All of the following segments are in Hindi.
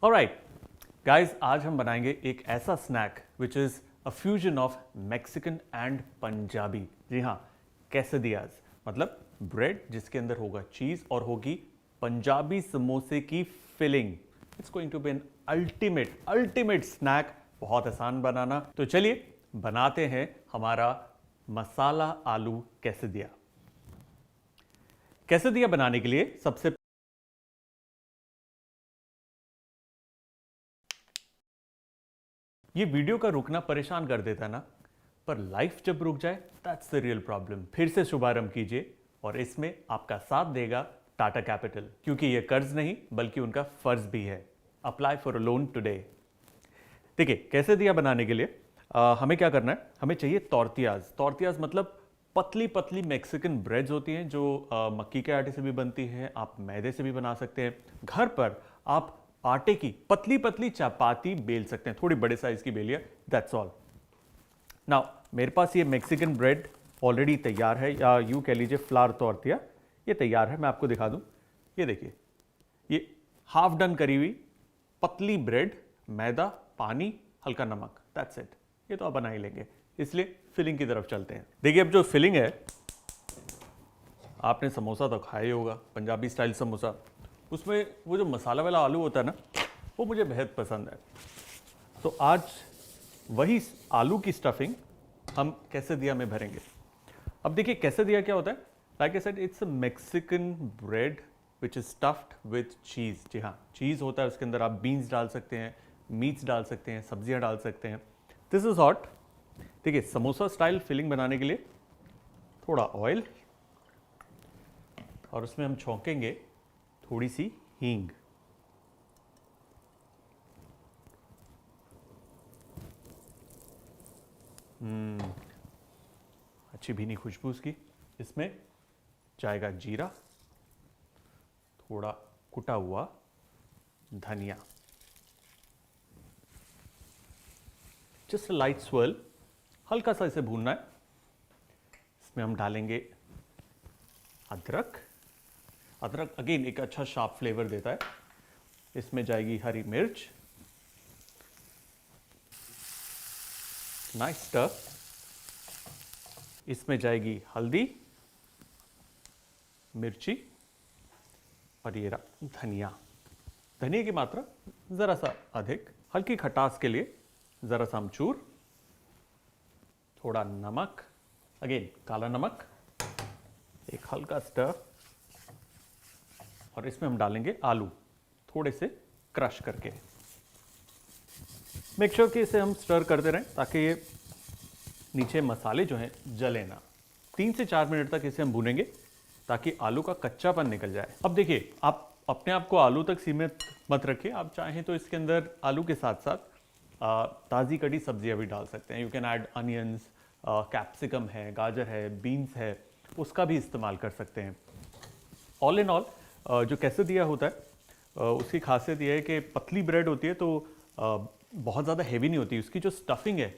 ऑलराइट गाइस, आज हम बनाएंगे एक ऐसा snack which is a fusion of Mexican and Punjabi. जी हाँ, कैसेडियाज मतलब ब्रेड जिसके अंदर होगा चीज और होगी पंजाबी समोसे की filling. It's going to be an ultimate snack. बहुत आसान बनाना, तो चलिए बनाते हैं हमारा मसाला आलू कैसेडिया। कैसेडिया बनाने के लिए सबसे ये वीडियो का रुकना परेशान कर देता है ना, पर लाइफ जब रुक जाए दैट्स द रियल प्रॉब्लम। फिर से शुभारंभ कीजिए और इसमें आपका साथ देगा टाटा कैपिटल, क्योंकि यह कर्ज नहीं बल्कि उनका फर्ज भी है। Apply for a loan today. देखिए, कैसे दिया बनाने के लिए हमें क्या करना है, हमें चाहिए तोर्तियाज मतलब पतली पतली मैक्सिकन ब्रेड्स होती हैं जो मक्की के आटे से भी बनती है, आप मैदे से भी बना सकते हैं। घर पर आप आटे की पतली पतली चपाती बेल सकते हैं, थोड़ी बड़े साइज की बेलिए, दैट्स ऑल। नाउ मेरे पास ये मैक्सिकन ब्रेड ऑलरेडी तैयार है, या यूं कह लीजिए फ्लावर तोर्तिया ये तैयार है। मैं आपको दिखा दूं, ये देखिए, ये हाफ डन करी हुई पतली ब्रेड, मैदा, पानी, हल्का नमक, दैट्स इट। ये तो आप बना ही लेंगे, इसलिए फिलिंग की तरफ चलते हैं। देखिए, अब जो फिलिंग है, आपने समोसा तो खाया ही होगा, पंजाबी स्टाइल समोसा। उसमें वो जो मसाला वाला आलू होता है ना, वो मुझे बेहद पसंद है। तो आज वही आलू की स्टफिंग हम कैसेडिया में भरेंगे। अब देखिए, कैसेडिया क्या होता है, like I said it's a Mexican bread which is stuffed with cheese. जी हाँ, चीज़ होता है उसके अंदर, आप बीन्स डाल सकते हैं, मीट्स डाल सकते हैं, सब्जियां डाल सकते हैं। This is hot. देखिए, समोसा स्टाइल फिलिंग बनाने के लिए थोड़ा ऑयल, और उसमें हम छौंकेंगे थोड़ी सी हींग। अच्छी भीनी खुशबू उसकी। इसमें जाएगा जीरा, थोड़ा कुटा हुआ धनिया, जस्ट लाइट स्वर्ल, हल्का सा इसे भूनना है। इसमें हम डालेंगे अदरक। अदरक अगेन एक अच्छा शार्प फ्लेवर देता है। इसमें जाएगी हरी मिर्च, नाइस स्टर। इसमें जाएगी हल्दी, मिर्ची, और ये रहा धनिया। धनिया की मात्रा जरा सा अधिक, हल्की खटास के लिए जरा सा अमचूर, थोड़ा नमक, अगेन काला नमक, एक हल्का स्टर, और इसमें हम डालेंगे आलू थोड़े से क्रश करके। मेक श्योर कि इसे हम स्टर करते रहें ताकि ये नीचे मसाले जो हैं जले ना। 3 से 4 मिनट तक इसे हम भूनेंगे ताकि आलू का कच्चापन निकल जाए। अब देखिए, आप अपने आप को आलू तक सीमित मत रखिए, आप चाहें तो इसके अंदर आलू के साथ साथ ताज़ी कटी सब्जियां भी डाल सकते हैं। You can add onions, capsicum है, गाजर है, बीन्स है, उसका भी इस्तेमाल कर सकते हैं। ऑल इन ऑल जो कैसेडिया होता है उसकी खासियत यह है कि पतली ब्रेड होती है, तो बहुत ज़्यादा हैवी नहीं होती। उसकी जो स्टफिंग है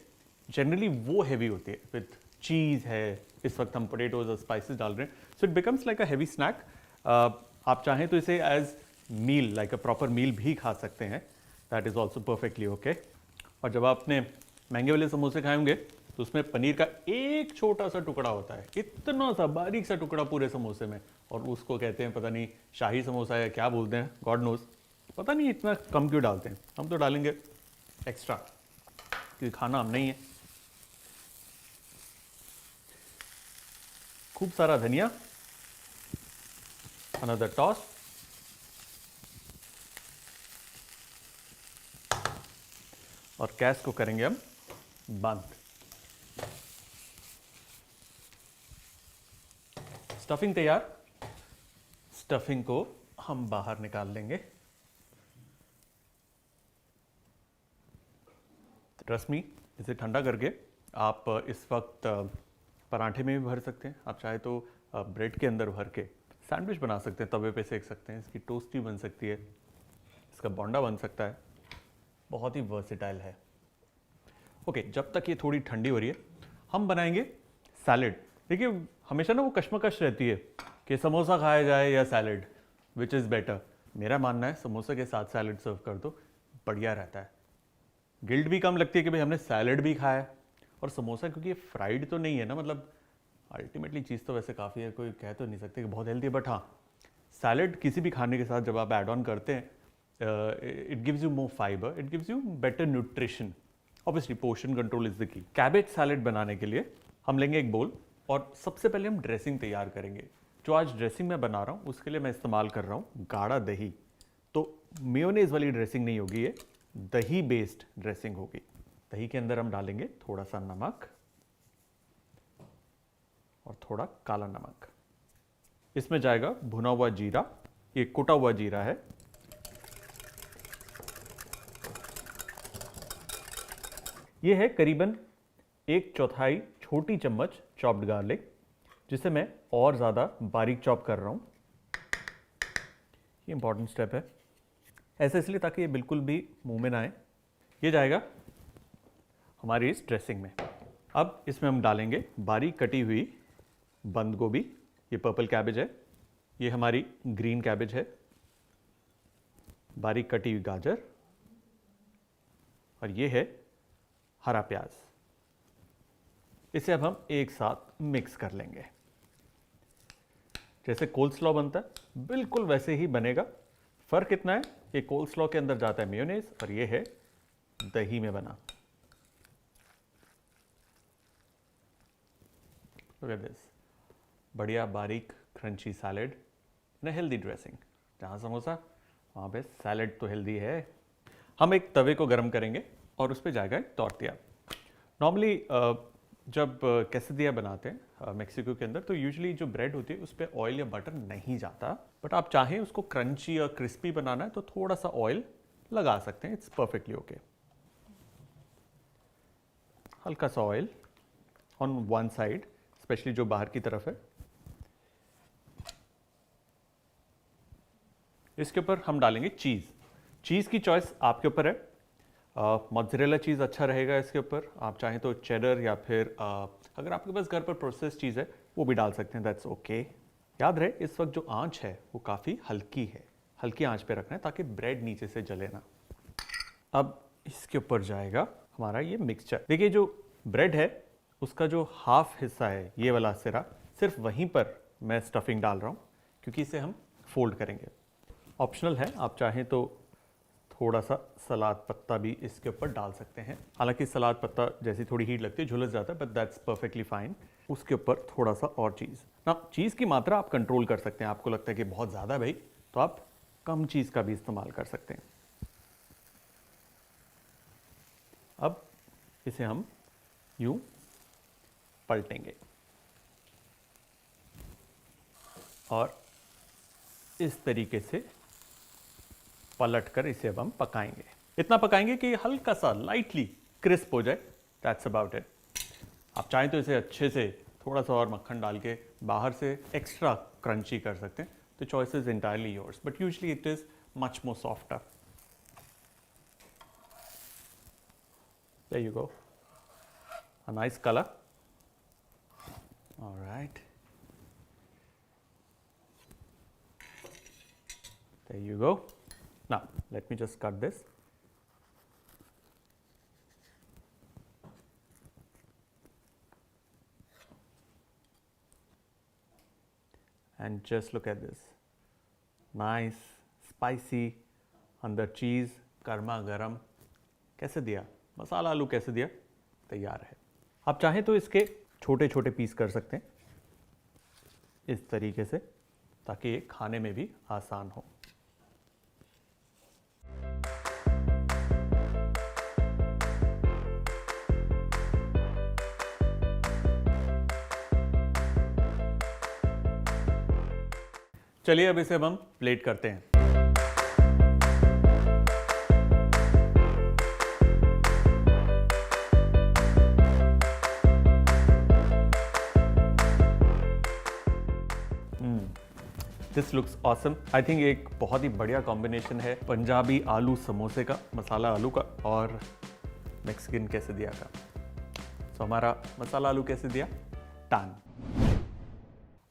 जनरली वो हैवी होती है, विथ चीज़ है, इस वक्त हम पोटैटोज और स्पाइसेस डाल रहे हैं, so it becomes like a heavy snack. आप चाहें तो इसे as meal, like a proper meal भी खा सकते हैं, that is also perfectly okay. और जब आपने महंगे वाले समोसे खाए होंगे तो उसमें पनीर का एक छोटा सा टुकड़ा होता है, इतना सा बारीक सा टुकड़ा पूरे समोसे में, और उसको कहते हैं पता नहीं शाही समोसा या क्या बोलते हैं, गॉड नोज, पता नहीं इतना कम क्यों डालते हैं। हम तो डालेंगे एक्स्ट्रा क्योंकि खाना हम नहीं है। खूब सारा धनिया, अनदर टॉस, और गैस को करेंगे हम बंद। स्टफिंग तैयार। स्टफिंग को हम बाहर निकाल लेंगे। रश्मि, इसे ठंडा करके आप इस वक्त पराठे में भी भर सकते हैं, आप चाहे तो ब्रेड के अंदर भर के सैंडविच बना सकते हैं, तवे पे सेक सकते हैं, इसकी टोस्ट भी बन सकती है, इसका बोंडा बन सकता है, बहुत ही वर्सेटाइल है। ओके, जब तक ये थोड़ी ठंडी हो रही है हम बनाएंगे सैलेड। देखिए, हमेशा ना वो कश्मकश रहती है कि समोसा खाया जाए या सैलेड, विच इज़ बेटर। मेरा मानना है समोसे के साथ सैलेड सर्व कर दो, बढ़िया रहता है। गिल्ट भी कम लगती है कि भाई हमने सैलड भी खाया है। और समोसा क्योंकि ये फ्राइड तो नहीं है ना, मतलब अल्टीमेटली चीज़ तो वैसे काफ़ी है, कोई कह तो नहीं सकते कि बहुत हेल्दी है, बट हाँ सैलड किसी भी खाने के साथ जब आप ऐड ऑन करते हैं, it gives you more fibre, it gives you better nutrition. Obviously portion control is the key. Cabbage salad बनाने के लिए हम लेंगे एक बोल और सबसे पहले हम ड्रेसिंग तैयार करेंगे। जो आज ड्रेसिंग मैं बना रहा हूँ उसके लिए मैं इस्तेमाल कर रहा हूँ गाढ़ा दही। तो मेयोनेज वाली ड्रेसिंग नहीं होगी, ये दही बेस्ड ड्रेसिंग होगी। दही के अंदर हम डालेंगे थोड़ा सा नमक और थोड़ा काला नमक। इसमें जाएगा भुना हुआ जीरा, ये कुटा हुआ जीरा है। ये है करीबन 1/4 छोटी चम्मच चॉप्ड गार्लिक, जिसे मैं और ज़्यादा बारीक चॉप कर रहा हूँ। ये इंपॉर्टेंट स्टेप है, ऐसे इसलिए ताकि ये बिल्कुल भी मुंह में ना आए। ये जाएगा हमारी इस ड्रेसिंग में। अब इसमें हम डालेंगे बारीक कटी हुई बंद गोभी, ये पर्पल कैबेज है, ये हमारी ग्रीन कैबेज है, बारीक कटी हुई गाजर, और ये है हरा प्याज। इसे अब हम एक साथ मिक्स कर लेंगे। जैसे कोल्स्लॉ बनता है बिल्कुल वैसे ही बनेगा। फर्क इतना है, ये कोल्स्लॉ के अंदर जाता है मेयोनेज और ये है दही में बना। Look at this, बढ़िया बारीक क्रंची सैलेड इन हेल्दी ड्रेसिंग। जहाँ समोसा वहाँ पे सैलेड तो हेल्दी है। हम एक तवे को गर्म करेंगे और उस पर जाएगा एक टॉर्टिया। नॉर्मली जब quesadilla बनाते हैं मेक्सिको के अंदर, तो यूजुअली जो ब्रेड होती है उस पर ऑयल या बटर नहीं जाता, बट आप चाहें उसको क्रंची और क्रिस्पी बनाना है तो थोड़ा सा ऑयल लगा सकते हैं। It's perfectly okay. हल्का सा oil on one side, specially जो बाहर की तरफ है। इसके ऊपर हम डालेंगे चीज़। चीज़ की चॉइस आपके ऊपर है। मोज़रेला चीज़ अच्छा रहेगा इसके ऊपर, आप चाहें तो चेडर या फिर अगर आपके पास घर पर प्रोसेस चीज़ है वो भी डाल सकते हैं, दैट्स ओके। याद रहे इस वक्त जो आंच है वो काफ़ी हल्की है, हल्की आंच पे रखना है ताकि ब्रेड नीचे से जले ना। अब इसके ऊपर जाएगा हमारा ये मिक्सचर। देखिए जो ब्रेड है उसका जो हाफ हिस्सा है, ये वाला सिरा, सिर्फ वहीं पर मैं स्टफिंग डाल रहा हूँ क्योंकि इसे हम फोल्ड करेंगे। ऑप्शनल है, आप चाहें तो थोड़ा सा सलाद पत्ता भी इसके ऊपर डाल सकते हैं। हालांकि सलाद पत्ता जैसी थोड़ी हीट लगती है, झुलस जाता है, बट दैट्स परफेक्टली फाइन। उसके ऊपर थोड़ा सा और चीज़ ना, चीज़ की मात्रा आप कंट्रोल कर सकते हैं। आपको लगता है कि बहुत ज़्यादा भाई, तो आप कम चीज़ का भी इस्तेमाल कर सकते हैं। अब इसे हम यूं पलटेंगे और इस तरीके से पलटकर इसे अब हम पकाएंगे। इतना पकाएंगे कि हल्का सा लाइटली क्रिस्प हो जाए, दैट्स अबाउट इट। आप चाहें तो इसे अच्छे से थोड़ा सा और मक्खन डाल के बाहर से एक्स्ट्रा क्रंची कर सकते हैं। The choice is entirely yours, but usually it is much more softer. There you go, a nice colour. Alright, there you go. Now let me just cut this. And just look at this, nice spicy, अंदर चीज़, गर्मा गर्म। कैसे दिया मसाला आलू, कैसे दिया, तैयार है। आप चाहें तो इसके छोटे छोटे पीस कर सकते हैं इस तरीके से, ताकि ये खाने में भी आसान हो। चलिए अब इसे हम प्लेट करते हैं। This looks awesome. I think एक बहुत ही बढ़िया कॉम्बिनेशन है पंजाबी आलू समोसे का, मसाला आलू का, और मैक्सिकन quesadilla का। तो हमारा मसाला आलू quesadilla डन।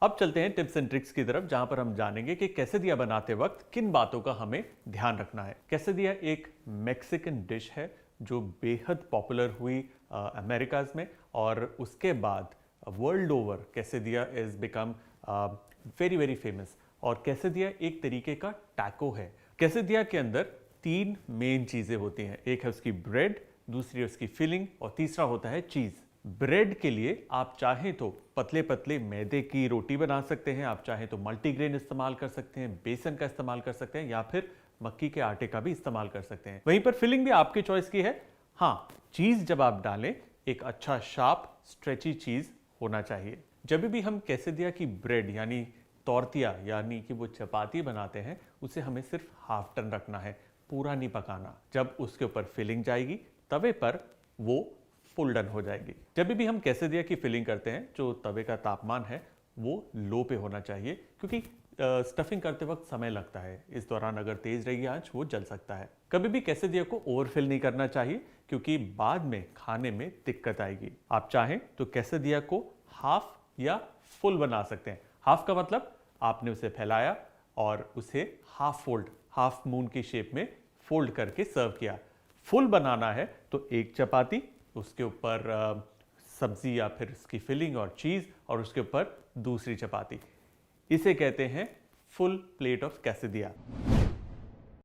अब चलते हैं टिप्स एंड ट्रिक्स की तरफ, जहां पर हम जानेंगे कि quesadilla बनाते वक्त किन बातों का हमें ध्यान रखना है। quesadilla एक मैक्सिकन डिश है जो बेहद पॉपुलर हुई अमेरिकाज में, और उसके बाद world over quesadilla is become very very famous. और quesadilla एक तरीके का टैको है। quesadilla के अंदर 3 मेन चीजें होती हैं। एक है उसकी ब्रेड, दूसरी है उसकी फिलिंग, और तीसरा होता है चीज। ब्रेड के लिए आप चाहें तो पतले पतले मैदे की रोटी बना सकते हैं, आप चाहें तो मल्टीग्रेन इस्तेमाल कर सकते हैं, बेसन का इस्तेमाल कर सकते हैं, या फिर मक्की के आटे का भी इस्तेमाल कर सकते हैं। वहीं पर फिलिंग भी आपकी चॉइस की है। हाँ, चीज जब आप डालें, एक अच्छा शार्प स्ट्रेची चीज होना चाहिए। जब भी हम quesadilla की ब्रेड यानी तोरतिया यानी कि वो चपाती बनाते हैं, उसे हमें सिर्फ हाफ टन रखना है, पूरा नहीं पकाना। जब उसके ऊपर फिलिंग जाएगी तवे पर, वो फुल डन हो जाएगी। जब भी हम quesadilla की फिलिंग करते हैं, जो तवे का तापमान है वो लो पे होना चाहिए, क्योंकि स्टफिंग करते वक्त समय लगता है। इस दौरान अगर तेज रही आंच, वो जल सकता है। कभी भी quesadilla को ओवरफिल नहीं करना चाहिए, क्योंकि बाद में खाने में दिक्कत आएगी। आप चाहें तो quesadilla को हाफ या फुल बना सकते हैं। हाफ का मतलब आपने उसे फैलाया और उसे हाफ फोल्ड, हाफ मून की शेप में फोल्ड करके सर्व किया। फुल बनाना है तो एक चपाती, उसके ऊपर सब्जी या फिर उसकी फिलिंग और चीज, और उसके ऊपर दूसरी चपाती। इसे कहते हैं फुल प्लेट ऑफ quesadilla।